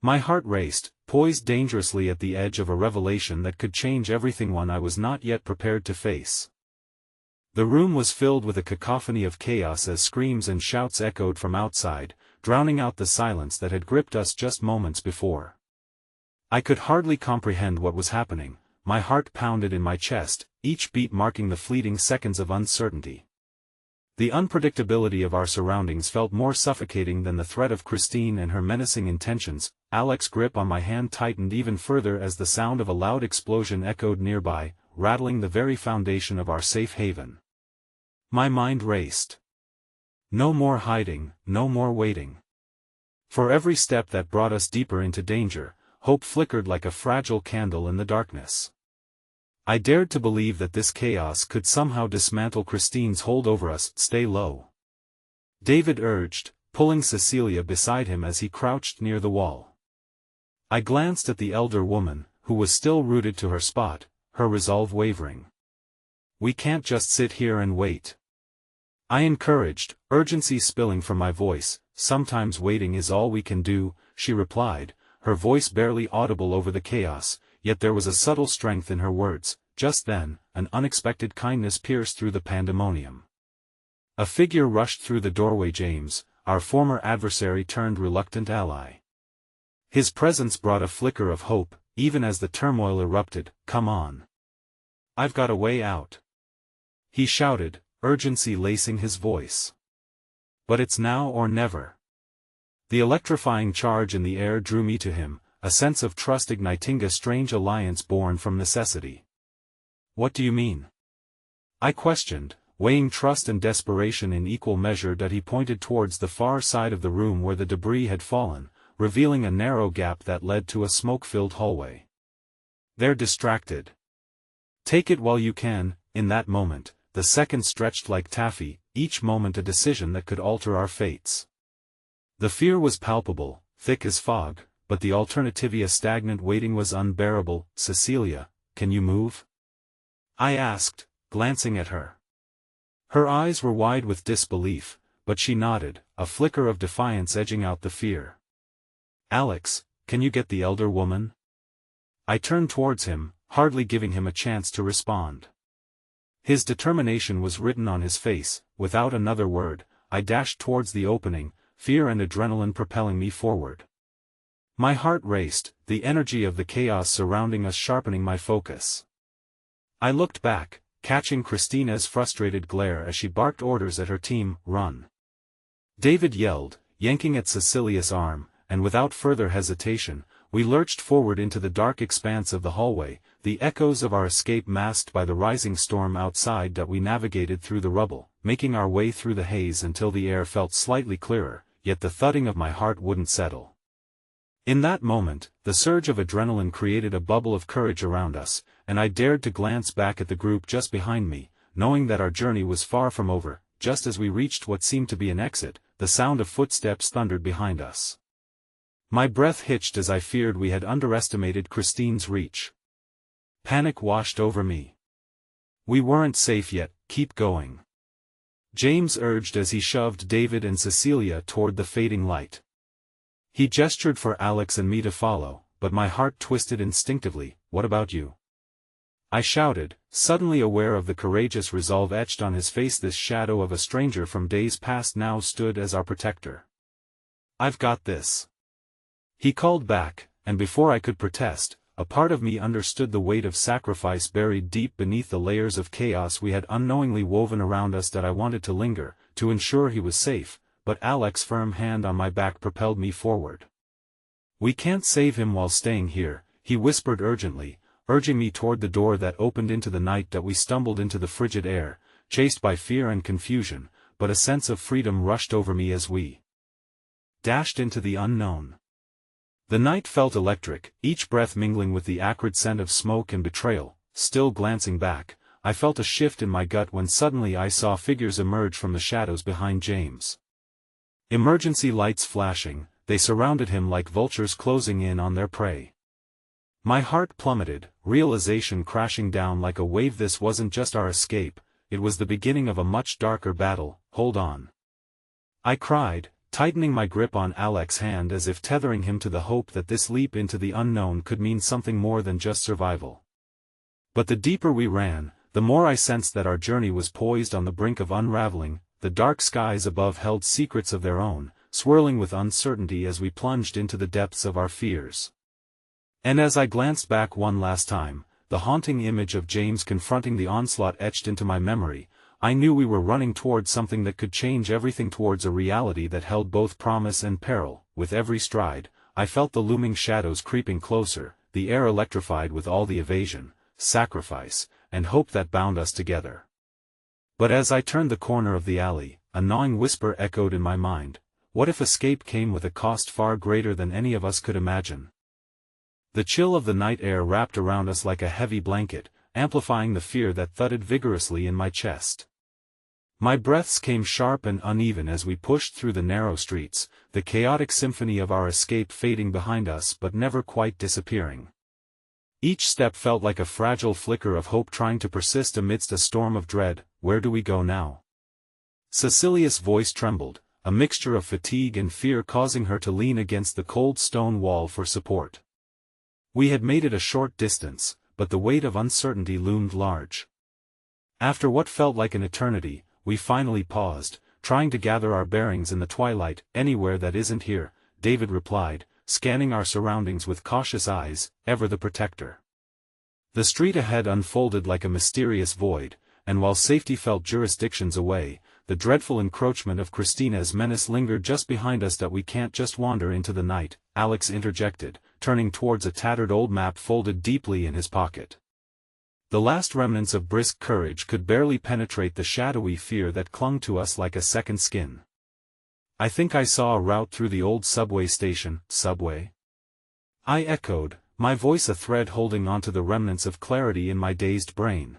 My heart raced, poised dangerously at the edge of a revelation that could change everything, one I was not yet prepared to face. The room was filled with a cacophony of chaos as screams and shouts echoed from outside, drowning out the silence that had gripped us just moments before. I could hardly comprehend what was happening. My heart pounded in my chest, each beat marking the fleeting seconds of uncertainty. The unpredictability of our surroundings felt more suffocating than the threat of Christine and her menacing intentions. Alex's grip on my hand tightened even further as the sound of a loud explosion echoed nearby, rattling the very foundation of our safe haven. My mind raced. No more hiding, no more waiting. For every step that brought us deeper into danger, hope flickered like a fragile candle in the darkness. I dared to believe that this chaos could somehow dismantle Christine's hold over us. Stay low, David urged, pulling Cecilia beside him as he crouched near the wall. I glanced at the elder woman, who was still rooted to her spot, her resolve wavering. We can't just sit here and wait, I encouraged, urgency spilling from my voice. Sometimes waiting is all we can do, she replied, her voice barely audible over the chaos, yet there was a subtle strength in her words. Just then, an unexpected kindness pierced through the pandemonium. A figure rushed through the doorway. James, our former adversary turned reluctant ally. His presence brought a flicker of hope, even as the turmoil erupted. Come on. I've got a way out, he shouted, urgency lacing his voice. But it's now or never. The electrifying charge in the air drew me to him, a sense of trust igniting a strange alliance born from necessity. What do you mean? I questioned, weighing trust and desperation in equal measure. He pointed towards the far side of the room where the debris had fallen, revealing a narrow gap that led to a smoke-filled hallway. They're distracted. Take it while you can. In that moment, the seconds stretched like taffy, each moment a decision that could alter our fates. The fear was palpable, thick as fog, but the alternative, a stagnant waiting, was unbearable. Cecilia, can you move? I asked, glancing at her. Her eyes were wide with disbelief, but she nodded, a flicker of defiance edging out the fear. Alex, can you get the elder woman? I turned towards him, hardly giving him a chance to respond. His determination was written on his face. Without another word, I dashed towards the opening, fear and adrenaline propelling me forward. My heart raced, the energy of the chaos surrounding us sharpening my focus. I looked back, catching Christina's frustrated glare as she barked orders at her team. Run! David yelled, yanking at Cecilia's arm, and without further hesitation, we lurched forward into the dark expanse of the hallway, the echoes of our escape masked by the rising storm outside. We navigated through the rubble, making our way through the haze until the air felt slightly clearer, yet the thudding of my heart wouldn't settle. In that moment, the surge of adrenaline created a bubble of courage around us, and I dared to glance back at the group just behind me, knowing that our journey was far from over. Just as we reached what seemed to be an exit, the sound of footsteps thundered behind us. My breath hitched as I feared we had underestimated Christine's reach. Panic washed over me. We weren't safe yet. Keep going, James urged as he shoved David and Cecilia toward the fading light. He gestured for Alex and me to follow, but my heart twisted instinctively. What about you? I shouted, suddenly aware of the courageous resolve etched on his face. This shadow of a stranger from days past now stood as our protector. I've got this, he called back, and before I could protest, a part of me understood the weight of sacrifice buried deep beneath the layers of chaos we had unknowingly woven around us. I wanted to linger, to ensure he was safe, but Alex's firm hand on my back propelled me forward. We can't save him while staying here, he whispered urgently, urging me toward the door that opened into the night. We stumbled into the frigid air, chased by fear and confusion, but a sense of freedom rushed over me as we dashed into the unknown. The night felt electric, each breath mingling with the acrid scent of smoke and betrayal. Still glancing back, I felt a shift in my gut when suddenly I saw figures emerge from the shadows behind James. Emergency lights flashing, they surrounded him like vultures closing in on their prey. My heart plummeted, realization crashing down like a wave. This wasn't just our escape, it was the beginning of a much darker battle. Hold on, I cried, tightening my grip on Alex's hand as if tethering him to the hope that this leap into the unknown could mean something more than just survival. But the deeper we ran, the more I sensed that our journey was poised on the brink of unraveling. The dark skies above held secrets of their own, swirling with uncertainty as we plunged into the depths of our fears. And as I glanced back one last time, the haunting image of James confronting the onslaught etched into my memory. I knew we were running towards something that could change everything, towards a reality that held both promise and peril. With every stride, I felt the looming shadows creeping closer, the air electrified with all the evasion, sacrifice, and hope that bound us together. But as I turned the corner of the alley, a gnawing whisper echoed in my mind: what if escape came with a cost far greater than any of us could imagine? The chill of the night air wrapped around us like a heavy blanket, amplifying the fear that thudded vigorously in my chest. My breaths came sharp and uneven as we pushed through the narrow streets, the chaotic symphony of our escape fading behind us but never quite disappearing. Each step felt like a fragile flicker of hope trying to persist amidst a storm of dread. Where do we go now? Cecilia's voice trembled, a mixture of fatigue and fear causing her to lean against the cold stone wall for support. We had made it a short distance, but the weight of uncertainty loomed large. After what felt like an eternity, we finally paused, trying to gather our bearings in the twilight. Anywhere that isn't here, David replied, scanning our surroundings with cautious eyes, ever the protector. The street ahead unfolded like a mysterious void, and while safety felt jurisdictions away, the dreadful encroachment of Christina's menace lingered just behind us. That we can't just wander into the night, Alex interjected, turning towards a tattered old map folded deeply in his pocket. The last remnants of brisk courage could barely penetrate the shadowy fear that clung to us like a second skin. I think I saw a route through the old subway station. Subway? I echoed, my voice a thread holding onto the remnants of clarity in my dazed brain.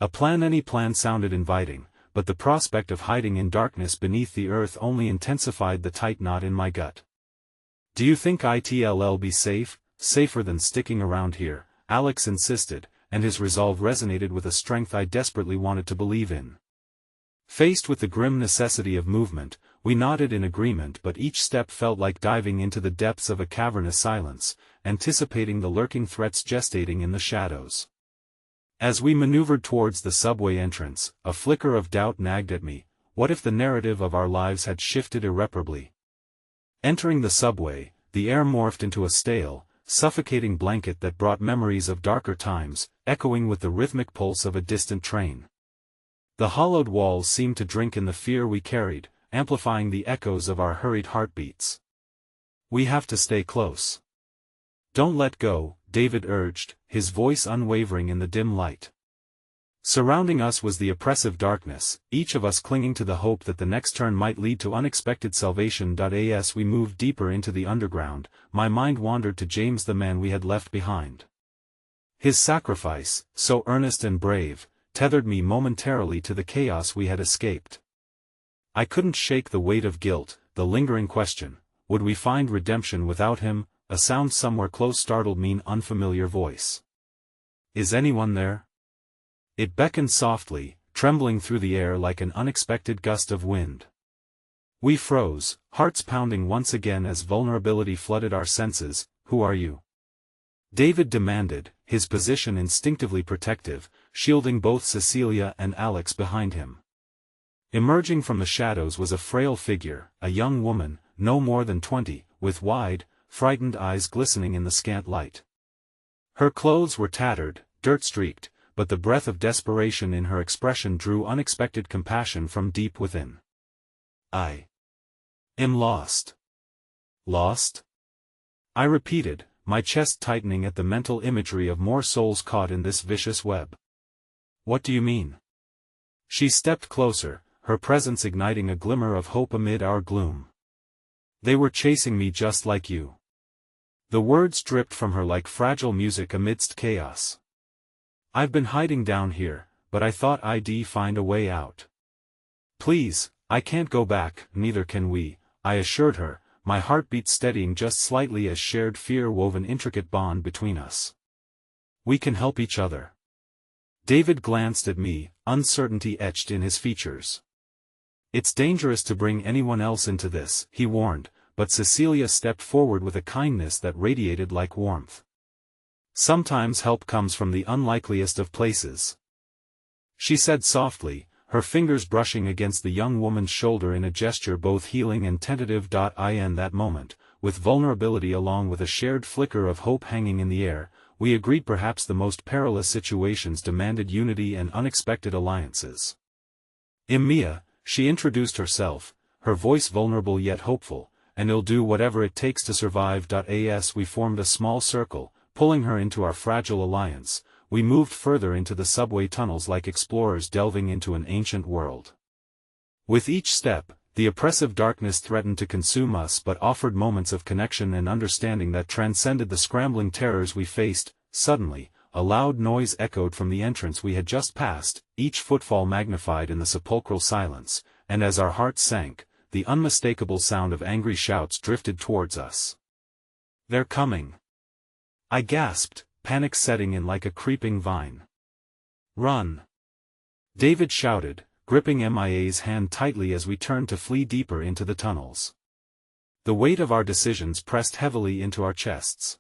Any plan sounded inviting, but the prospect of hiding in darkness beneath the earth only intensified the tight knot in my gut. Do you think it'll be safe, safer than sticking around here? Alex insisted, and his resolve resonated with a strength I desperately wanted to believe in. Faced with the grim necessity of movement, we nodded in agreement, but each step felt like diving into the depths of a cavernous silence, anticipating the lurking threats gestating in the shadows. As we maneuvered towards the subway entrance, a flicker of doubt nagged at me. What if the narrative of our lives had shifted irreparably? Entering the subway, the air morphed into a stale, suffocating blanket that brought memories of darker times, echoing with the rhythmic pulse of a distant train. The hollowed walls seemed to drink in the fear we carried, amplifying the echoes of our hurried heartbeats. We have to stay close. Don't let go, David urged, his voice unwavering in the dim light. Surrounding us was the oppressive darkness, each of us clinging to the hope that the next turn might lead to unexpected salvation. As we moved deeper into the underground, my mind wandered to James, the man we had left behind. His sacrifice, so earnest and brave, tethered me momentarily to the chaos we had escaped. I couldn't shake the weight of guilt, the lingering question, would we find redemption without him? A sound somewhere close startled me, an unfamiliar voice. Is anyone there? It beckoned softly, trembling through the air like an unexpected gust of wind. We froze, hearts pounding once again as vulnerability flooded our senses. Who are you? David demanded, his position instinctively protective, shielding both Cecilia and Alex behind him. Emerging from the shadows was a frail figure, a young woman, no more than 20, with wide, frightened eyes glistening in the scant light. Her clothes were tattered, dirt-streaked, but the breath of desperation in her expression drew unexpected compassion from deep within. I am lost. Lost? I repeated, my chest tightening at the mental imagery of more souls caught in this vicious web. What do you mean? She stepped closer, her presence igniting a glimmer of hope amid our gloom. They were chasing me just like you. The words dripped from her like fragile music amidst chaos. I've been hiding down here, but I thought I'd find a way out. Please, I can't go back. Neither can we, I assured her, my heartbeat steadying just slightly as shared fear wove an intricate bond between us. We can help each other. David glanced at me, uncertainty etched in his features. It's dangerous to bring anyone else into this, he warned, but Cecilia stepped forward with a kindness that radiated like warmth. Sometimes help comes from the unlikeliest of places, she said softly, her fingers brushing against the young woman's shoulder in a gesture both healing and tentative. In that moment, with vulnerability along with a shared flicker of hope hanging in the air, we agreed perhaps the most perilous situations demanded unity and unexpected alliances. Mia, she introduced herself, her voice vulnerable yet hopeful, and I'll do whatever it takes to survive. As we formed a small circle, pulling her into our fragile alliance, we moved further into the subway tunnels like explorers delving into an ancient world. With each step, the oppressive darkness threatened to consume us but offered moments of connection and understanding that transcended the scrambling terrors we faced. Suddenly, a loud noise echoed from the entrance we had just passed, each footfall magnified in the sepulchral silence, and as our hearts sank, the unmistakable sound of angry shouts drifted towards us. "They're coming!" I gasped, panic setting in like a creeping vine. "Run!" David shouted, gripping MIA's hand tightly as we turned to flee deeper into the tunnels. The weight of our decisions pressed heavily into our chests.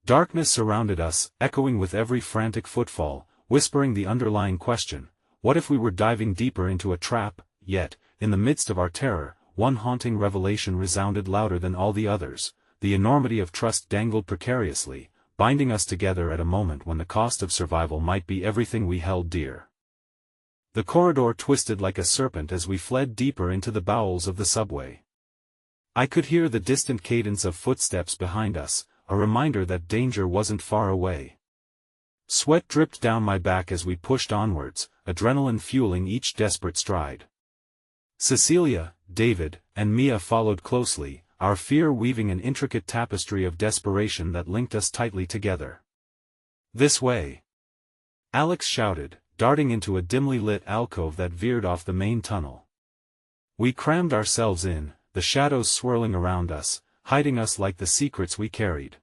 Darkness surrounded us, echoing with every frantic footfall, whispering the underlying question, what if we were diving deeper into a trap? Yet, in the midst of our terror, one haunting revelation resounded louder than all the others. The enormity of trust dangled precariously, binding us together at a moment when the cost of survival might be everything we held dear. The corridor twisted like a serpent as we fled deeper into the bowels of the subway. I could hear the distant cadence of footsteps behind us, a reminder that danger wasn't far away. Sweat dripped down my back as we pushed onwards, adrenaline fueling each desperate stride. Cecilia, David, and Mia followed closely, our fear weaving an intricate tapestry of desperation that linked us tightly together. "This way!" Alex shouted, darting into a dimly lit alcove that veered off the main tunnel. We crammed ourselves in, the shadows swirling around us, hiding us like the secrets we carried.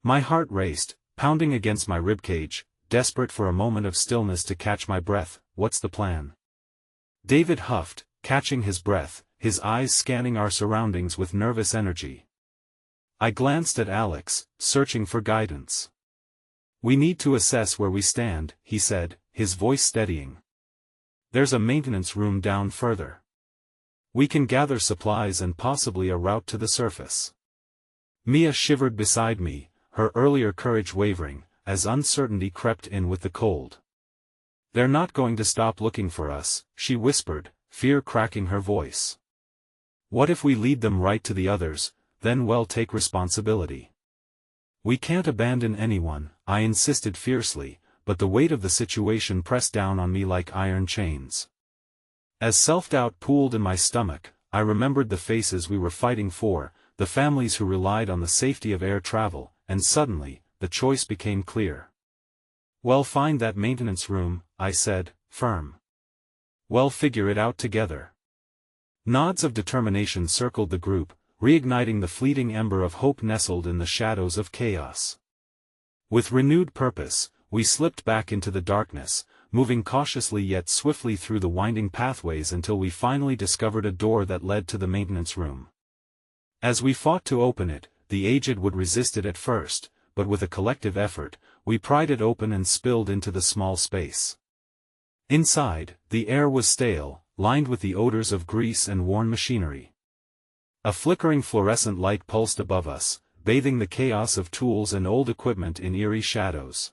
My heart raced, pounding against my ribcage, desperate for a moment of stillness to catch my breath. "What's the plan?" David huffed, catching his breath, his eyes scanning our surroundings with nervous energy. I glanced at Alex, searching for guidance. "We need to assess where we stand," he said, his voice steadying. "There's a maintenance room down further. We can gather supplies and possibly a route to the surface." Mia shivered beside me, her earlier courage wavering, as uncertainty crept in with the cold. "They're not going to stop looking for us," she whispered, fear cracking her voice. "What if we lead them right to the others, then we'll take responsibility." "We can't abandon anyone," I insisted fiercely, but the weight of the situation pressed down on me like iron chains. As self-doubt pooled in my stomach, I remembered the faces we were fighting for, the families who relied on the safety of air travel, and suddenly, the choice became clear. "Well, find that maintenance room," I said, firm. "We'll figure it out together." Nods of determination circled the group, reigniting the fleeting ember of hope nestled in the shadows of chaos. With renewed purpose, we slipped back into the darkness, moving cautiously yet swiftly through the winding pathways until we finally discovered a door that led to the maintenance room. As we fought to open it, the aged would resist it at first, but with a collective effort, we pried it open and spilled into the small space. Inside, the air was stale, lined with the odors of grease and worn machinery. A flickering fluorescent light pulsed above us, bathing the chaos of tools and old equipment in eerie shadows.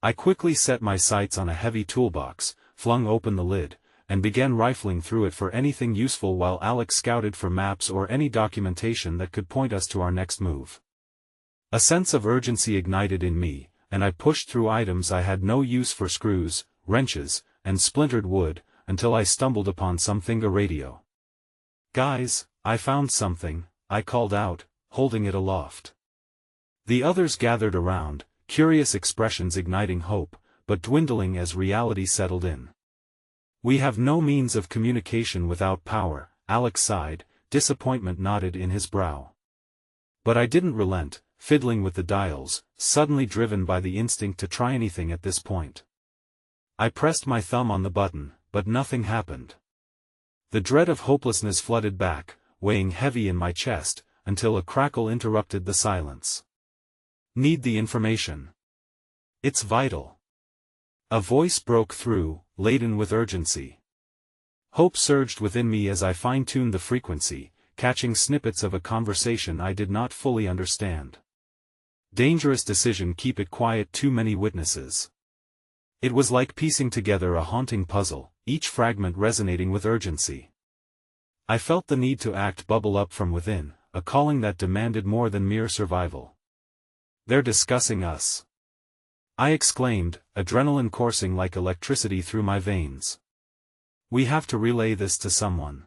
I quickly set my sights on a heavy toolbox, flung open the lid, and began rifling through it for anything useful while Alex scouted for maps or any documentation that could point us to our next move. A sense of urgency ignited in me, and I pushed through items I had no use for: screws, wrenches, and splintered wood, until I stumbled upon something: a radio. "Guys, I found something," I called out, holding it aloft. The others gathered around, curious expressions igniting hope, but dwindling as reality settled in. "We have no means of communication without power," Alex sighed, disappointment knotted in his brow. But I didn't relent, fiddling with the dials, suddenly driven by the instinct to try anything at this point. I pressed my thumb on the button, but nothing happened. The dread of hopelessness flooded back, weighing heavy in my chest, until a crackle interrupted the silence. "Need the information. It's vital." A voice broke through, laden with urgency. Hope surged within me as I fine-tuned the frequency, catching snippets of a conversation I did not fully understand. "Dangerous decision, keep it quiet, too many witnesses." It was like piecing together a haunting puzzle, each fragment resonating with urgency. I felt the need to act bubble up from within, a calling that demanded more than mere survival. "They're discussing us." I exclaimed, adrenaline coursing like electricity through my veins. We have to relay this to someone.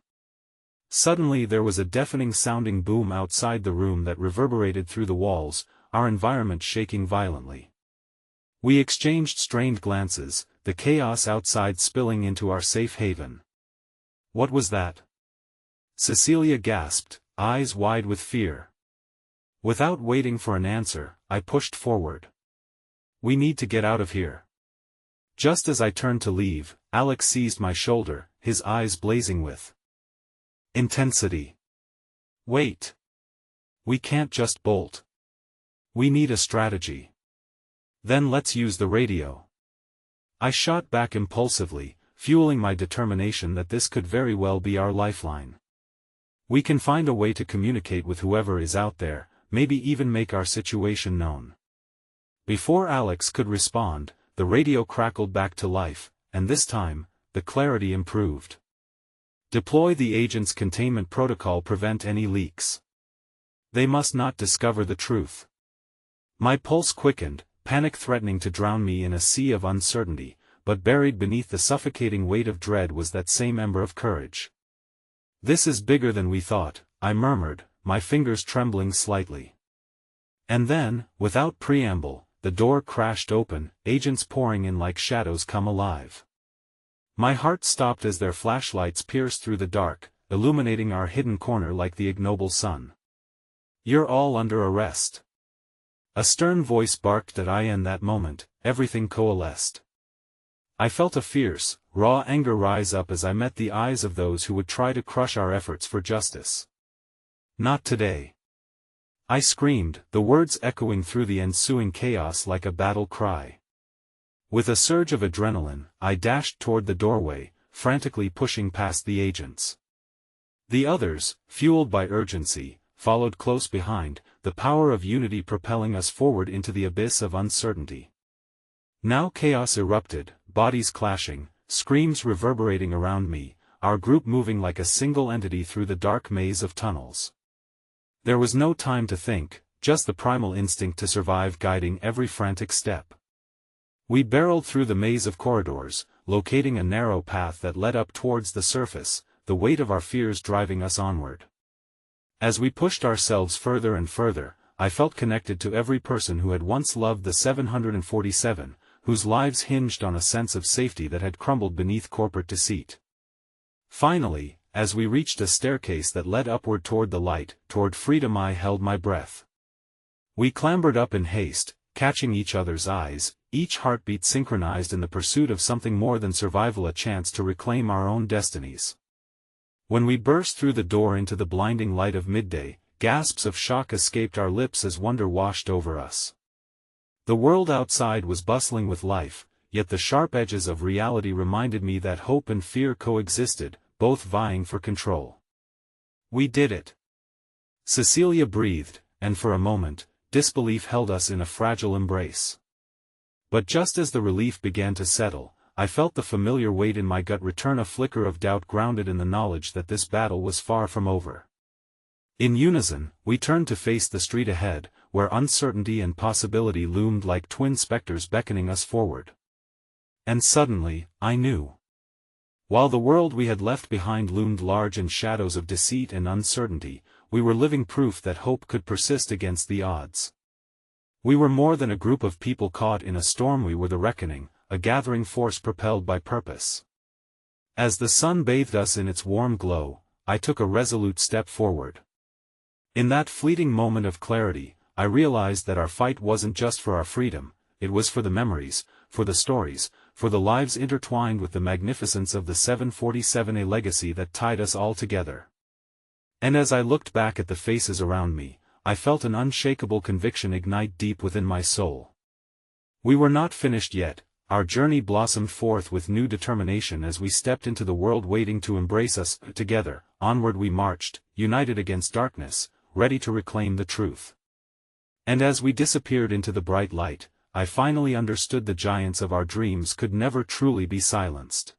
Suddenly there was a deafening sounding boom outside the room that reverberated through the walls, our environment shaking violently. We exchanged strained glances, the chaos outside spilling into our safe haven. What was that? Cecilia gasped, eyes wide with fear. Without waiting for an answer, I pushed forward. We need to get out of here. Just as I turned to leave, Alex seized my shoulder, his eyes blazing with intensity. Wait. We can't just bolt. We need a strategy. Then let's use the radio. I shot back impulsively, fueling my determination that this could very well be our lifeline. We can find a way to communicate with whoever is out there, maybe even make our situation known. Before Alex could respond, the radio crackled back to life, and this time, the clarity improved. Deploy the agent's containment protocol. Prevent any leaks. They must not discover the truth. My pulse quickened, panic threatening to drown me in a sea of uncertainty, but buried beneath the suffocating weight of dread was that same ember of courage. This is bigger than we thought, I murmured, my fingers trembling slightly. And then, without preamble, the door crashed open, agents pouring in like shadows come alive. My heart stopped as their flashlights pierced through the dark, illuminating our hidden corner like the ignoble sun. You're all under arrest. A stern voice barked at I, and that moment, everything coalesced. I felt a fierce, raw anger rise up as I met the eyes of those who would try to crush our efforts for justice. Not today. I screamed, the words echoing through the ensuing chaos like a battle cry. With a surge of adrenaline, I dashed toward the doorway, frantically pushing past the agents. The others, fueled by urgency, followed close behind, the power of unity propelling us forward into the abyss of uncertainty. Now chaos erupted, bodies clashing, screams reverberating around me, our group moving like a single entity through the dark maze of tunnels. There was no time to think, just the primal instinct to survive guiding every frantic step. We barreled through the maze of corridors, locating a narrow path that led up towards the surface, the weight of our fears driving us onward. As we pushed ourselves further and further, I felt connected to every person who had once loved the 747, whose lives hinged on a sense of safety that had crumbled beneath corporate deceit. Finally, as we reached a staircase that led upward toward the light, toward freedom, I held my breath. We clambered up in haste, catching each other's eyes, each heartbeat synchronized in the pursuit of something more than survival, a chance to reclaim our own destinies. When we burst through the door into the blinding light of midday, gasps of shock escaped our lips as wonder washed over us. The world outside was bustling with life, yet the sharp edges of reality reminded me that hope and fear coexisted, both vying for control. We did it. Cecilia breathed, and for a moment, disbelief held us in a fragile embrace. But just as the relief began to settle, I felt the familiar weight in my gut return, a flicker of doubt grounded in the knowledge that this battle was far from over. In unison, we turned to face the street ahead, where uncertainty and possibility loomed like twin specters beckoning us forward. And suddenly, I knew. While the world we had left behind loomed large in shadows of deceit and uncertainty, we were living proof that hope could persist against the odds. We were more than a group of people caught in a storm, we were the reckoning, a gathering force propelled by purpose. As the sun bathed us in its warm glow, I took a resolute step forward. In that fleeting moment of clarity, I realized that our fight wasn't just for our freedom, it was for the memories, for the stories, for the lives intertwined with the magnificence of the 747, a legacy that tied us all together. And as I looked back at the faces around me, I felt an unshakable conviction ignite deep within my soul. We were not finished yet, our journey blossomed forth with new determination as we stepped into the world waiting to embrace us. Together, onward we marched, united against darkness, ready to reclaim the truth. And as we disappeared into the bright light, I finally understood the giants of our dreams could never truly be silenced.